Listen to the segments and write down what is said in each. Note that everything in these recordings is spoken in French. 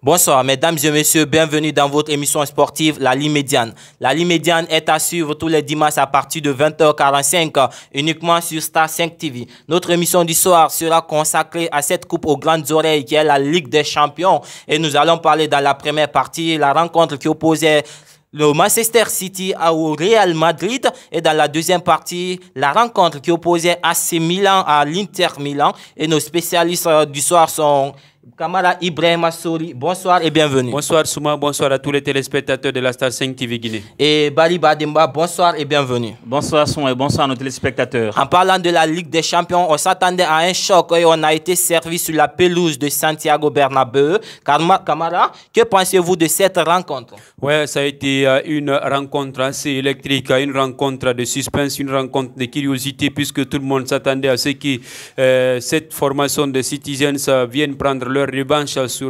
Bonsoir, mesdames et messieurs, bienvenue dans votre émission sportive La Ligne Médiane. La Ligne Médiane est à suivre tous les dimanches à partir de 20h45 uniquement sur Star 5 TV. Notre émission du soir sera consacrée à cette coupe aux grandes oreilles qui est la Ligue des Champions. Et nous allons parler dans la première partie, la rencontre qui opposait le Manchester City au Real Madrid, et dans la deuxième partie, la rencontre qui opposait AC Milan à l'Inter Milan. Et nos spécialistes du soir sont Kamara Ibrahima Sori. Bonsoir et bienvenue. Bonsoir Souma, bonsoir à tous les téléspectateurs de la Star 5 TV Guinée. Et Bali Bademba, bonsoir et bienvenue. Bonsoir Souma et bonsoir à nos téléspectateurs. En parlant de la Ligue des Champions, on s'attendait à un choc et on a été servi sur la pelouse de Santiago Bernabéu. Kamara, que pensez-vous de cette rencontre? Ouais, ça a été une rencontre assez électrique, une rencontre de suspense, une rencontre de curiosité, puisque tout le monde s'attendait à ce que cette formation de Citizens vienne prendre leur revanche sur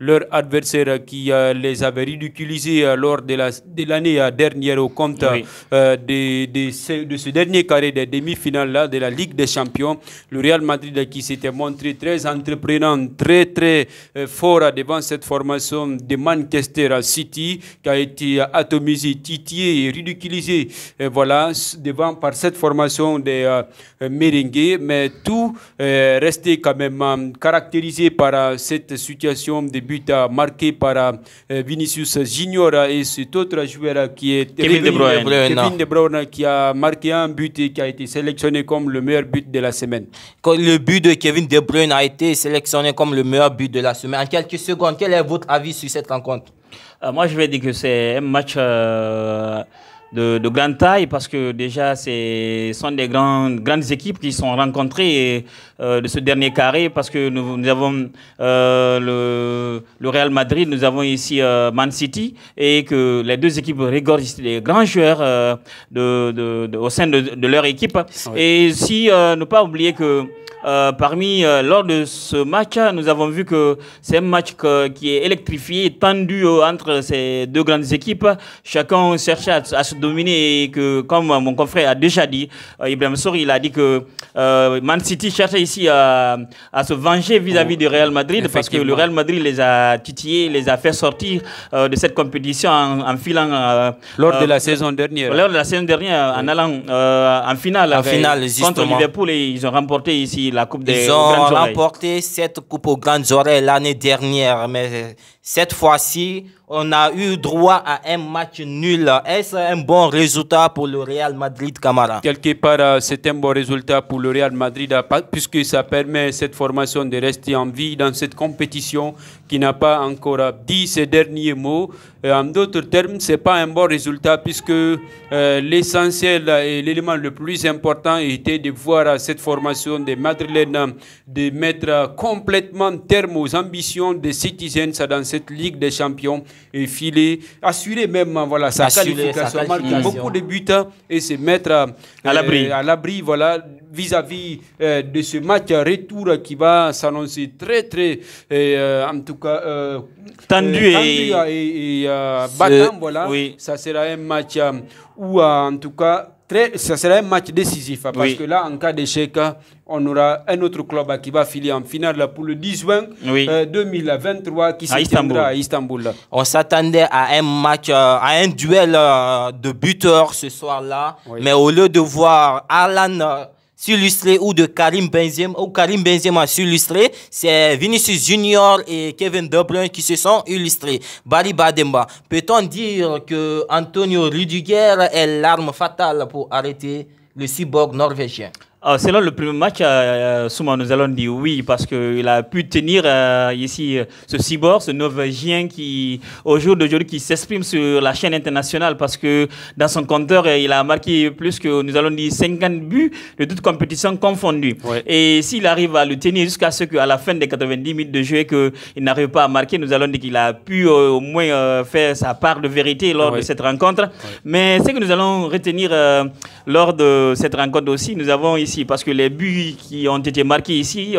leur adversaire qui les avait ridiculisés lors de l'année dernière au compte de ce dernier carré des demi-finales de la Ligue des Champions. Le Real Madrid qui s'était montré très entreprenant, très fort devant cette formation de Manchester City, qui a été atomisé, titillé et ridiculisé par cette formation des merengues, mais tout restait quand même caractérisé par cette situation de but marqué par Vinicius Junior et cet autre joueur qui est Kevin De Bruyne, qui a marqué un but et qui a été sélectionné comme le meilleur but de la semaine. Le but de Kevin De Bruyne a été sélectionné comme le meilleur but de la semaine. En quelques secondes, quel est votre avis sur cette rencontre? Moi, je vais dire que c'est un match de grande taille, parce que déjà, ce sont des grandes équipes qui sont rencontrées de ce dernier carré, parce que nous avons le Real Madrid, nous avons ici Man City, et que les deux équipes regorgent des grands joueurs au sein de leur équipe. Oui. Et si ne pas oublier que lors de ce match, nous avons vu que c'est un match qui est électrifié, tendu entre ces deux grandes équipes. Chacun cherchait à se dominer, et que, comme mon confrère a déjà dit, Ibrahima Sori, il a dit que Man City cherchait ici à se venger vis-à-vis du Real Madrid, parce que le Real Madrid les a titillés, les a fait sortir de cette compétition en filant lors de la saison dernière. Lors de la saison dernière, en allant en finale contre Liverpool, et ils ont remporté ici la Coupe des Ils ont Grandes Oreilles. remporté cette Coupe aux Grandes Oreilles l'année dernière, mais cette fois-ci, on a eu droit à un match nul. Est-ce un bon résultat pour le Real Madrid, Kamara? Quelque part, c'est un bon résultat pour le Real Madrid, puisque ça permet cette formation de rester en vie dans cette compétition qui n'a pas encore dit ses derniers mots. En d'autres termes, ce n'est pas un bon résultat, puisque l'essentiel et l'élément le plus important était de voir cette formation des Madrilènes de mettre complètement terme aux ambitions des Citizens dans cette Ligue des Champions et assurer même sa qualification, marquer beaucoup de buts et se mettre à l'abri vis-à-vis de ce match retour qui va s'annoncer très en tout cas tendu et battant. Oui. Ça sera un match où en tout cas ça sera un match décisif, parce que là, en cas d'échec, on aura un autre club qui va filer en finale pour le 10 juin 2023 qui se tiendra à Istanbul. On s'attendait à un match, à un duel de buteurs ce soir-là, mais au lieu de voir Alan s'illustrer ou de Karim Benzema s'illustrer, c'est Vinicius Junior et Kevin De Bruyne qui se sont illustrés. Bali Bademba, peut-on dire que Antonio Rudiger est l'arme fatale pour arrêter le cyborg norvégien? Selon le premier match, Souma, nous allons dire oui, parce qu'il a pu tenir ici ce cyborg, ce Norvégien qui, au jour d'aujourd'hui, qui s'exprime sur la chaîne internationale, parce que dans son compteur, il a marqué plus que, nous allons dire, 50 buts de toutes compétitions confondues. Ouais. Et s'il arrive à le tenir jusqu'à ce qu'à la fin des 90 minutes de jeu, qu'il n'arrive pas à marquer, nous allons dire qu'il a pu au moins faire sa part de vérité lors de cette rencontre. Mais ce que nous allons retenir lors de cette rencontre aussi, nous avons ici, parce que les buts qui ont été marqués ici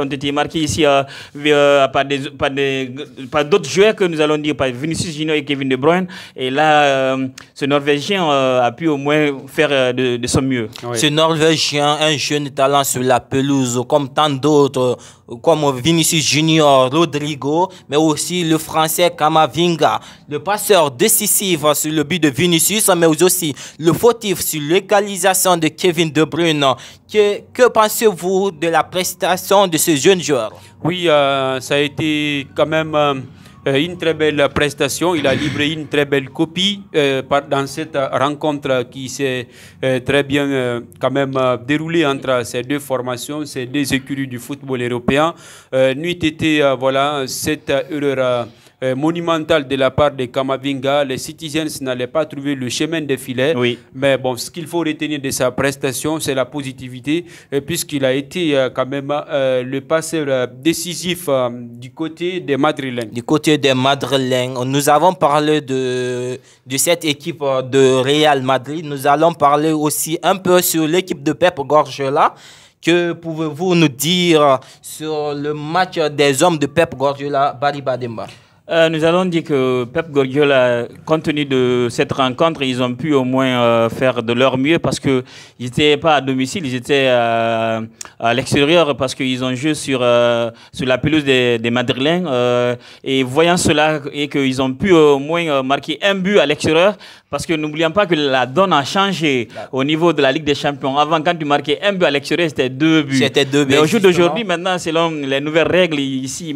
par d'autres joueurs que nous allons dire, par Vinicius Junior et Kevin De Bruyne. Et là, ce Norvégien a pu au moins faire de son mieux. Ce Norvégien, un jeune talent sur la pelouse, comme tant d'autres comme Vinicius Junior, Rodrigo, mais aussi le français Kamavinga, le passeur décisif sur le but de Vinicius, mais aussi le fautif sur l'égalisation de Kevin De Bruyne. Que pensez-vous de la prestation de ce jeune joueur? Oui, ça a été quand même une très belle prestation. Il a livré une très belle copie dans cette rencontre qui s'est très bien quand même déroulée entre ces deux formations, ces deux écuries du football européen. N'eût été voilà, cette erreur monumentale de la part de Kamavinga, les Citizens n'allaient pas trouver le chemin des filets. Oui. Mais bon, ce qu'il faut retenir de sa prestation, c'est la positivité, puisqu'il a été quand même le passeur décisif du côté des Madrilènes. Du côté des Madrilènes, nous avons parlé de cette équipe de Real Madrid. Nous allons parler aussi un peu sur l'équipe de Pep Guardiola. Que pouvez-vous nous dire sur le match des hommes de Pep Guardiola, Barry Bademba? Nous allons dire que Pep Guardiola, compte tenu de cette rencontre, ils ont pu au moins faire de leur mieux parce qu'ils n'étaient pas à domicile, ils étaient à l'extérieur parce qu'ils ont joué sur la pelouse des Madrilènes. Et voyant cela, et qu'ils ont pu au moins marquer un but à l'extérieur, parce que n'oublions pas que la donne a changé au niveau de la Ligue des Champions. Avant, quand tu marquais un but à l'extérieur, c'était 2 buts. C'était 2 buts. Mais au jour d'aujourd'hui, maintenant, selon les nouvelles règles ici,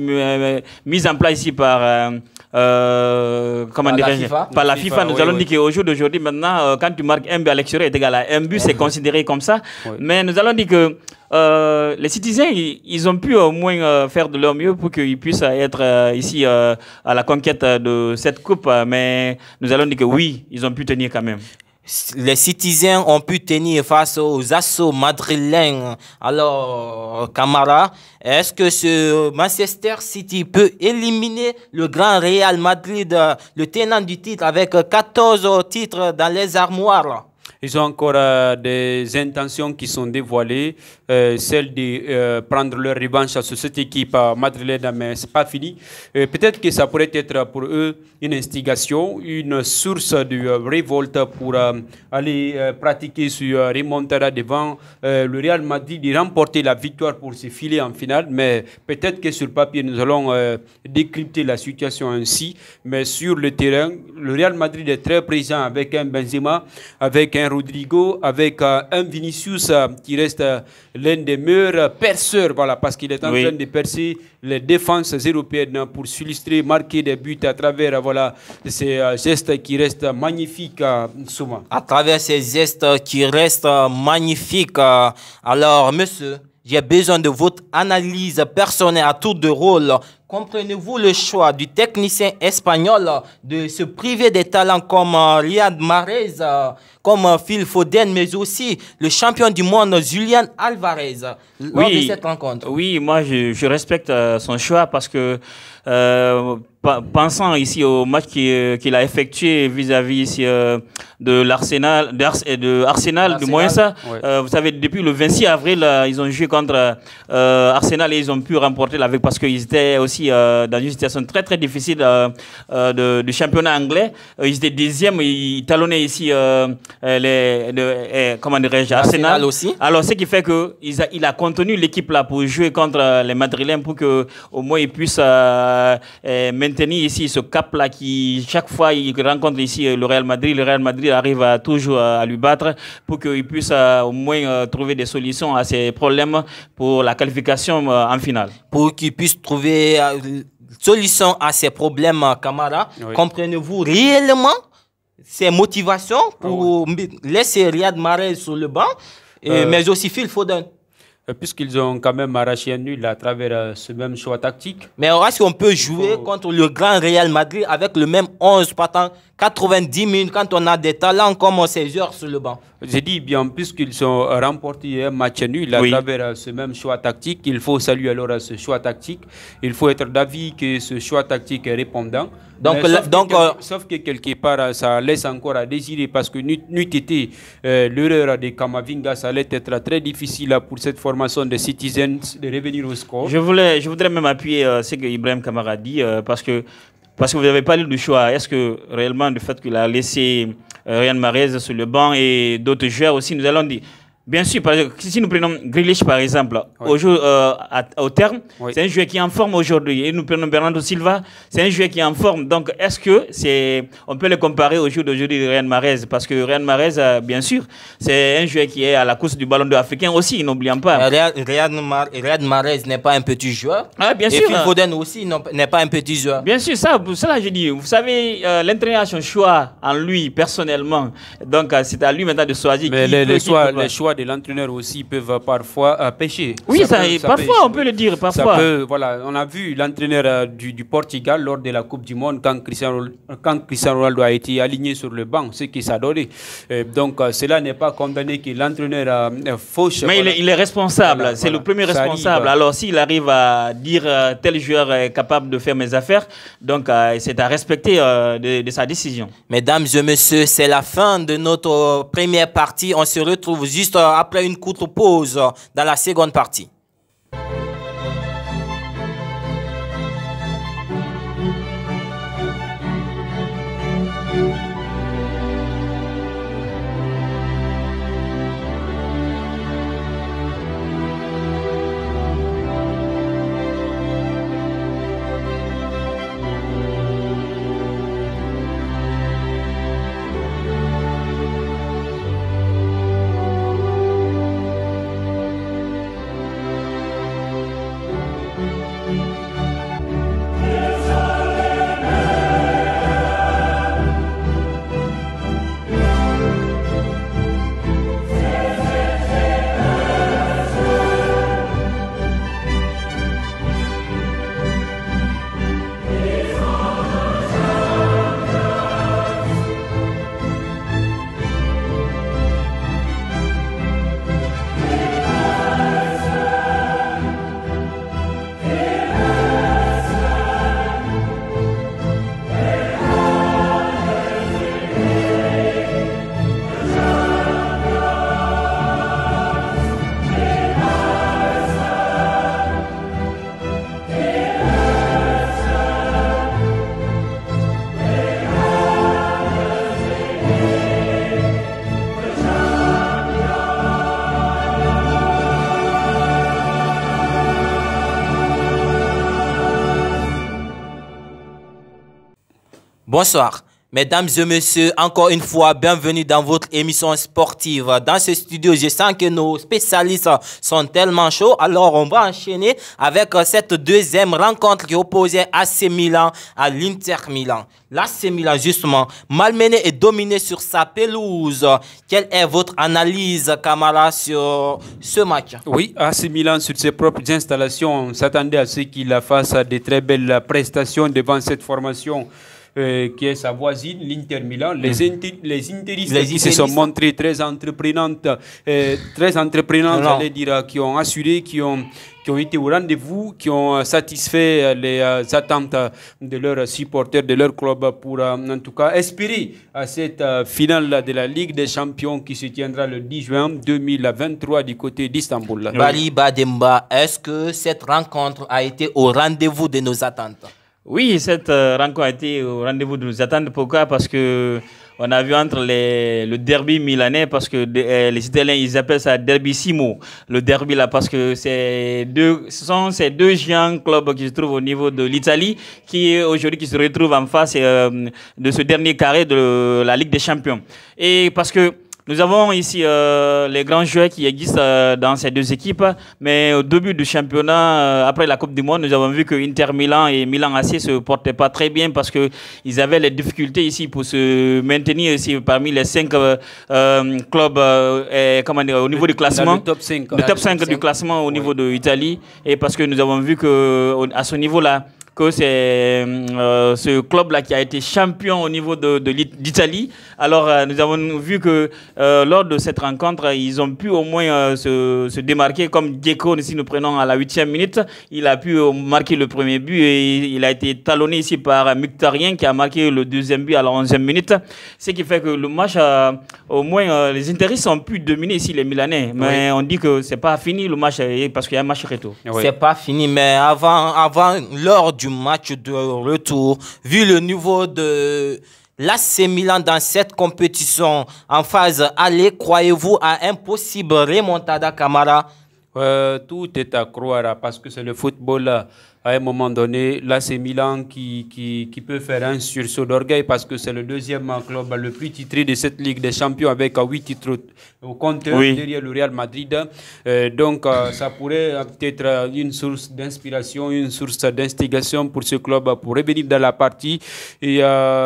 mises en place ici par comment dirais-je, par la FIFA, nous allons dire qu'au jour d'aujourd'hui, maintenant, quand tu marques un but à l'extérieur, est égal à un but, c'est considéré comme ça. Mais nous allons dire que les Citizens, ils ont pu au moins faire de leur mieux pour qu'ils puissent être ici à la conquête de cette coupe. Mais nous allons dire que oui, ils ont pu tenir quand même. Les Citizens ont pu tenir face aux assauts madrilènes. Alors, Camara, est-ce que ce Manchester City peut éliminer le grand Real Madrid, le tenant du titre, avec 14 titres dans les armoires? Ils ont encore des intentions qui sont dévoilées, celle de prendre leur revanche sur cette équipe madrilène, mais ce n'est pas fini. Peut-être que ça pourrait être pour eux une instigation, une source de révolte pour aller pratiquer sur remontada devant le Real Madrid et remporter la victoire pour se filer en finale. Mais peut-être que sur le papier, nous allons décrypter la situation ainsi. Mais sur le terrain, le Real Madrid est très présent avec un Benzema, avec un Rodrigo, avec un Vinicius qui reste l'un des meilleurs perceurs, voilà, parce qu'il est en train de percer les défenses européennes pour s'illustrer, marquer des buts à travers voilà, ces gestes qui restent magnifiques souvent. À travers ces gestes qui restent magnifiques. Alors, monsieur, j'ai besoin de votre analyse personnelle à tour de rôle. Comprenez-vous le choix du technicien espagnol de se priver des talents comme Riyad Mahrez, comme Phil Foden, mais aussi le champion du monde Julian Alvarez lors de cette rencontre? Oui, moi je respecte son choix parce que pensant ici au match qu'il a effectué vis-à-vis ici, de l'Arsenal, du moins ça. Vous savez, depuis le 26 avril, ils ont joué contre Arsenal et ils ont pu remporter la victoire parce qu'ils étaient aussi dans une situation très très difficile du championnat anglais. Ils étaient deuxième, ils talonnaient ici comment dirais-je, Arsenal aussi. Alors ce qui fait que il a contenu l'équipe là pour jouer contre les Madrilènes pour que au moins ils puissent maintenir ici ce cap là qui chaque fois il rencontre ici le Real Madrid arrive toujours à lui battre pour qu'il puisse au moins trouver des solutions à ces problèmes pour la qualification en finale. Pour qu'il puisse trouver solution à ces problèmes, Camara, comprenez-vous réellement ces motivations pour laisser Riyad Mahrez sur le banc, mais aussi Phil Foden? Puisqu'ils ont quand même arraché un nul à travers ce même choix tactique. Mais est-ce qu'on peut jouer contre le grand Real Madrid avec le même 11 partant 90 minutes quand on a des talents comme ces joueurs sur le banc? J'ai dit bien, puisqu'ils ont remporté un match nul à travers ce même choix tactique, il faut saluer alors ce choix tactique. Il faut être d'avis que ce choix tactique est répondant. Sauf que quelque part, ça laisse encore à désirer parce que n'eût été l'erreur de Kamavinga, ça allait être très difficile pour cette formation de Citizens de revenir au score. Je voudrais même appuyer ce que Ibrahim Kamara dit parce que vous n'avez pas lu le choix. Est-ce que réellement le fait qu'il a laissé Riyad Mahrez sur le banc et d'autres joueurs aussi, nous allons dire, Bien sûr, parce que si nous prenons Grealish par exemple, au terme, c'est un joueur qui est en forme aujourd'hui. Et nous prenons Bernardo Silva, c'est un joueur qui est en forme. Donc est-ce que on peut le comparer au jour d'aujourd'hui de Riyad Mahrez? Parce que Riyad Mahrez, bien sûr, c'est un joueur qui est à la course du ballon d'or africain aussi, n'oublions pas. Riyad Mahrez n'est pas un petit joueur. Ah, bien sûr. Et Phil Foden aussi n'est pas un petit joueur. Bien sûr, pour cela je dis, vous savez, l'entraîneur a son choix en lui personnellement. Donc c'est à lui maintenant de choisir. Mais les choix de l'entraîneur aussi peuvent parfois pécher. Oui, parfois on peut le dire, parfois. Voilà, on a vu l'entraîneur du Portugal lors de la Coupe du Monde quand Cristiano Ronaldo a été aligné sur le banc, ce qui s'est donné. Donc cela n'est pas condamné que l'entraîneur fauche. Mais il est responsable, c'est le premier responsable. Alors s'il arrive à dire tel joueur est capable de faire mes affaires, donc c'est à respecter de sa décision. Mesdames et messieurs, c'est la fin de notre première partie. On se retrouve juste après une courte pause dans la seconde partie. Bonsoir. Mesdames et messieurs, encore une fois, bienvenue dans votre émission sportive. Dans ce studio, je sens que nos spécialistes sont tellement chauds. Alors, on va enchaîner avec cette deuxième rencontre qui opposait AC Milan à l'Inter Milan. L'AC Milan, justement, malmené et dominé sur sa pelouse. Quelle est votre analyse, Camara, sur ce match? Oui, AC Milan, sur ses propres installations, on s'attendait à ce qu'il fasse de très belles prestations devant cette formation. Qui est sa voisine, l'Inter Milan. Les interistes qui se sont montrés très entreprenantes, j'allais dire, qui ont assuré, qui ont été au rendez-vous, qui ont satisfait les attentes de leurs supporters, de leur club, pour en tout cas espérer à cette finale de la Ligue des Champions qui se tiendra le 10 juin 2023 du côté d'Istanbul. Bali Bademba, est-ce que cette rencontre a été au rendez-vous de nos attentes? Oui, cette rencontre a été au rendez-vous de nos attentes. Pourquoi? Parce que on a vu entre le derby milanais, parce que les Italiens, ils appellent ça derby Simo, le derby là, parce que ce sont ces deux géants clubs qui se trouvent au niveau de l'Italie, qui aujourd'hui qui se retrouvent en face de ce dernier carré de la Ligue des Champions. Et parce que nous avons ici les grands joueurs qui existent dans ces deux équipes, mais au début du championnat, après la Coupe du Monde, nous avons vu que Inter Milan et Milan AC ne se portaient pas très bien parce qu'ils avaient les difficultés ici pour se maintenir ici parmi les 5 clubs au niveau du classement. Le top 5. Le top 5 du classement au niveau de l'Italie. Et parce que nous avons vu qu'à ce niveau-là, que c'est ce club-là qui a été champion au niveau d'Italie. Alors, nous avons vu que lors de cette rencontre, ils ont pu au moins se démarquer. Comme Dzeko, si nous prenons à la 8e minute, il a pu marquer le premier but et il a été talonné ici par Mkhitaryan qui a marqué le deuxième but à la 11e minute. Ce qui fait que le match, au moins, les interistes ont pu dominer ici les Milanais. Mais on dit que c'est pas fini le match parce qu'il y a un match retour. Oui. C'est pas fini, mais lors du match de retour, vu le niveau de l'AC Milan dans cette compétition en phase aller? Croyez-vous à un possible remontada, Camara? Tout est à croire parce que c'est le football. À un moment donné, là, c'est Milan qui peut faire un sursaut d'orgueil parce que c'est le deuxième club le plus titré de cette Ligue des Champions avec 8 titres au compteur derrière le Real Madrid. Donc, ça pourrait être une source d'inspiration, une source d'instigation pour ce club pour revenir dans la partie et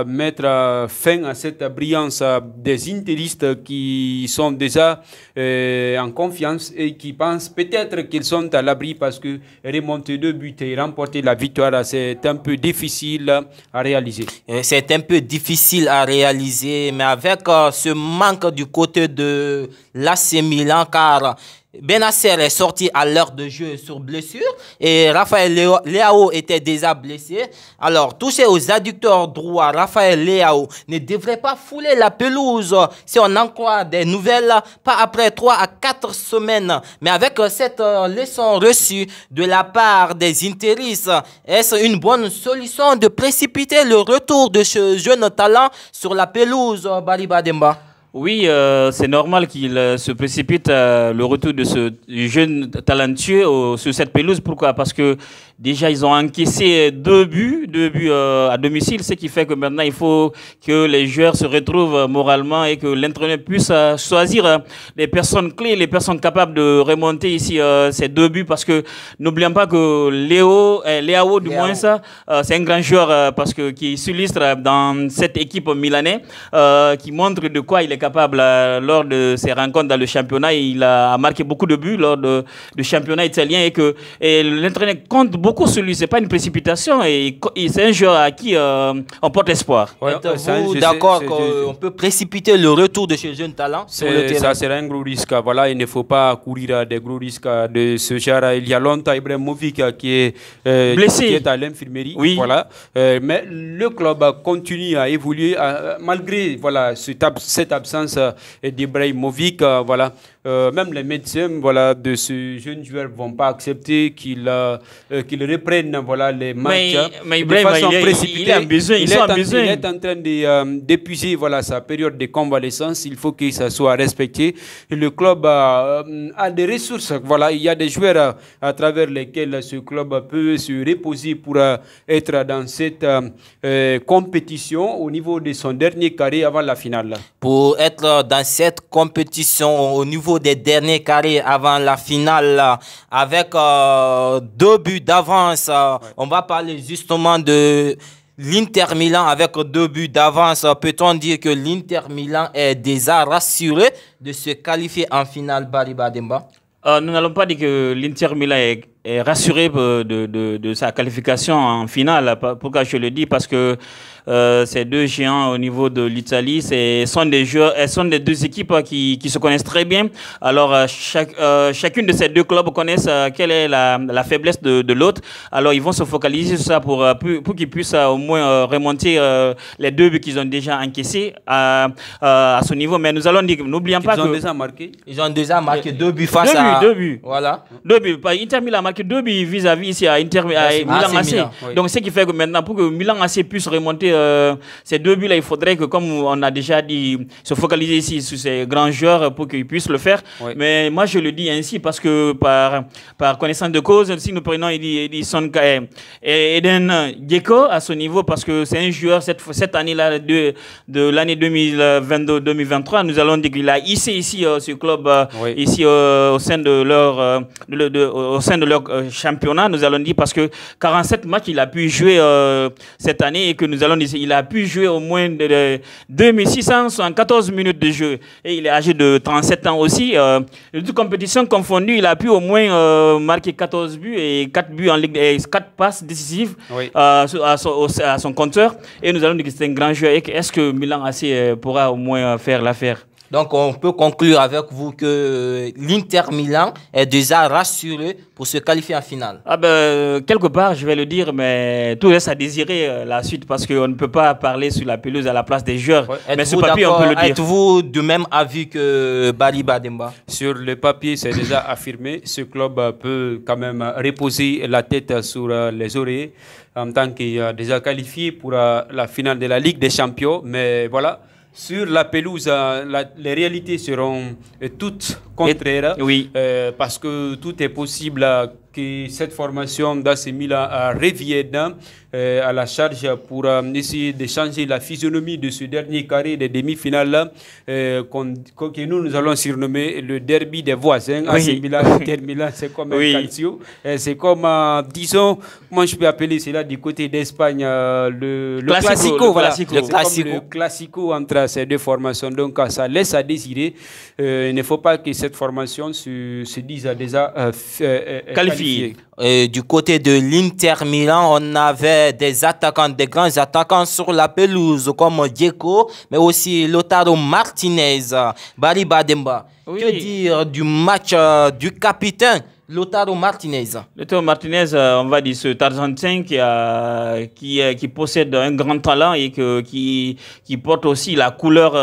mettre fin à cette brillance des interistes qui sont déjà en confiance et qui pensent peut-être qu'ils sont à l'abri parce que remonter 2 buts et remporter la victoire, c'est un peu difficile à réaliser. C'est un peu difficile à réaliser, mais avec ce manque du côté de l'AC Milan, car Bennacer est sorti à l'heure de jeu sur blessure et Raphaël Leao était déjà blessé. Alors, touché aux adducteurs droits, Raphaël Leao ne devrait pas fouler la pelouse si on en croit des nouvelles, pas après 3 à 4 semaines. Mais avec cette leçon reçue de la part des interistes, est-ce une bonne solution de précipiter le retour de ce jeune talent sur la pelouse, Bariba Demba? Oui, c'est normal qu'il se précipite le retour de ce jeune talentueux sur cette pelouse. Pourquoi? Parce que déjà, ils ont encaissé 2 buts à domicile, ce qui fait que maintenant, il faut que les joueurs se retrouvent moralement et que l'entraîneur puisse choisir les personnes clés, les personnes capables de remonter ici ces 2 buts. Parce que n'oublions pas que Leao, du moins, c'est un grand joueur qui s'illustre dans cette équipe milanaise, qui montre de quoi il est capable lors de ses rencontres dans le championnat. Il a marqué beaucoup de buts lors du championnat italien et l'entraîneur compte beaucoup sur lui. C'est pas une précipitation et c'est un joueur à qui on porte espoir. Ouais, êtes-vous d'accord qu'on peut précipiter le retour de ce jeune talent sur le terrain? Ça sera un gros risque. Voilà, il ne faut pas courir à des gros risques de ce genre. Il y a longtemps Ibrahimovic qui est blessé, qui est à l'infirmerie. Oui. Voilà. Mais le club continue à évoluer malgré voilà cette absence d'Ibrahimovic. Voilà. Même les médecins voilà, de ce jeune joueur ne vont pas accepter qu'il reprenne voilà, les matchs mais de façon précipitée. Il a besoin, il est en train d'épuiser voilà, sa période de convalescence. Il faut que ça soit respecté. Et le club a des ressources. Voilà, il y a des joueurs à travers lesquels ce club peut se reposer pour être dans cette compétition au niveau de son dernier carré avant la finale. Pour être dans cette compétition au niveau des derniers carrés avant la finale avec 2 buts d'avance. On va parler justement de l'Inter Milan avec 2 buts d'avance. Peut-on dire que l'Inter Milan est déjà rassuré de se qualifier en finale, Bariba Demba? Nous n'allons pas dire que l'Inter Milan est rassuré de sa qualification en finale. Pourquoi je le dis? Parce que ces 2 géants au niveau de l'Italie, sont des 2 équipes qui se connaissent très bien. Alors, chacune de ces 2 clubs connaissent quelle est la faiblesse de l'autre. Alors, ils vont se focaliser sur ça pour qu'ils puissent au moins remonter les 2 buts qu'ils ont déjà encaissés à ce niveau. Mais nous allons dire, n'oublions pas qu'ils ont déjà marqué. Ils ont déjà marqué 2 buts face à... 2 buts. Voilà. 2 buts. Inter Milan a marqué 2 buts vis-à-vis ici à Milan AC. Oui. Donc, ce qui fait que maintenant, pour que Milan AC puisse remonter ces 2 buts-là, il faudrait que, comme on a déjà dit, se focaliser ici sur ces grands joueurs pour qu'ils puissent le faire. Oui. Mais moi, je le dis ainsi parce que par connaissance de cause, si nous prenons Edison et Eden Dzeko à ce niveau, parce que c'est un joueur cette année-là de l'année 2022-2023, nous allons dire qu'il a hissé ici ce club ici au sein de leur championnat, nous allons dire, parce que 47 matchs il a pu jouer cette année et que nous allons dire il a pu jouer au moins 2674 minutes de jeu et il est âgé de 37 ans aussi. Les 2 compétitions confondues, il a pu au moins marquer 14 buts et 4 buts en Ligue et 4 passes décisives à son compteur et nous allons dire que c'est un grand joueur. Est-ce que Milan AC pourra au moins faire l'affaire? Donc, on peut conclure avec vous que l'Inter Milan est déjà rassuré pour se qualifier en finale. Quelque part, je vais le dire, mais tout reste à désirer la suite parce qu'on ne peut pas parler sur la pelouse à la place des joueurs. Ouais. Mais sur papier, on peut le dire. Êtes-vous du même avis que Bariba Demba? Sur le papier, c'est déjà affirmé. Ce club peut quand même reposer la tête sur les oreillers en tant que déjà qualifié pour la finale de la Ligue des Champions. Mais voilà, sur la pelouse, les réalités seront toutes contraires. Oui. Parce que tout est possible que cette formation d'AC Milan revienne à la charge pour essayer de changer la physionomie de ce dernier carré des demi-finales que nous allons surnommer le derby des voisins. Oui. AC Milan, Inter Milan, c'est comme un calcio. C'est comme, disons, moi je peux appeler cela du côté d'Espagne le classico. Voilà. Le classico entre ces deux formations. Donc ça laisse à désirer. Il ne faut pas que cette formation se dise déjà qualifiée. Du côté de l'Inter Milan, on avait des attaquants, des grands attaquants sur la pelouse comme Dzeko, mais aussi Lautaro Martinez, Bari Bademba. Oui. Que dire du match du capitaine Lautaro Martinez? Lautaro Martinez, on va dire cet Argentin qui possède un grand talent et qui porte aussi la couleur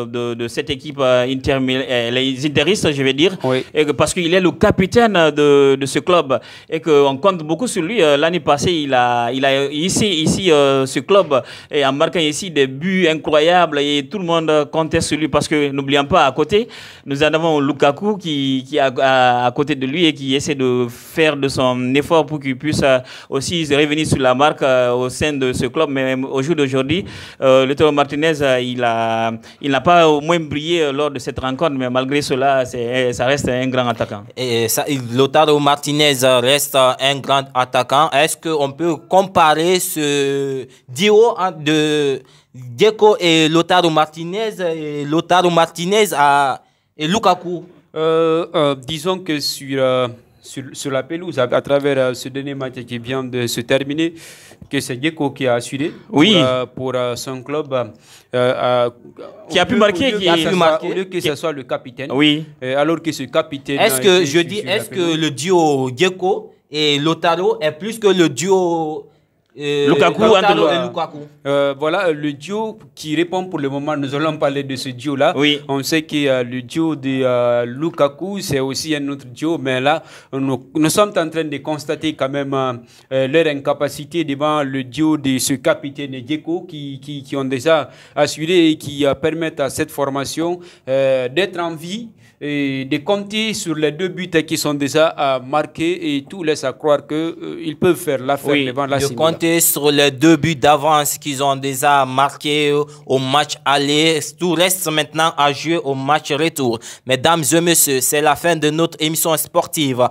de cette équipe les interistes, je vais dire, oui. Et parce qu'il est le capitaine de ce club et qu'on compte beaucoup sur lui. L'année passée, il a ici ce club et a marqué ici des buts incroyables et tout le monde comptait sur lui parce que n'oublions pas, à côté, nous en avons Lukaku qui est à côté de lui et qui essaie de faire de son effort pour qu'il puisse aussi revenir sur la marque au sein de ce club. Mais au jour d'aujourd'hui, Lautaro Martinez, il n'a pas au moins brillé lors de cette rencontre, mais malgré cela, ça reste un grand attaquant. Et Lautaro Martinez reste un grand attaquant. Est-ce qu'on peut comparer ce duo de Dzeko et Lautaro Martinez et Lukaku? Disons que sur la pelouse, à travers ce dernier match qui vient de se terminer, que c'est Dzeko qui a assuré pour son club. Qui a pu marquer. Au lieu que ce soit le capitaine. Oui. Alors que ce capitaine... Est-ce que le duo Dzeko et Lautaro est plus que le duo... Lukaku et Lukaku. Voilà, le duo qui répond pour le moment, nous allons parler de ce duo-là. Oui. On sait que le duo de Lukaku, c'est aussi un autre duo, mais là, nous sommes en train de constater quand même leur incapacité devant le duo de ce capitaine Dzeko qui ont déjà assuré et qui permettent à cette formation d'être en vie et de compter sur les 2 buts qui sont déjà marqués et tout laisse à croire qu'ils peuvent faire l'affaire devant la Milan. De compter sur les 2 buts d'avance qu'ils ont déjà marqués au match aller. Tout reste maintenant à jouer au match retour. Mesdames et messieurs, c'est la fin de notre émission sportive.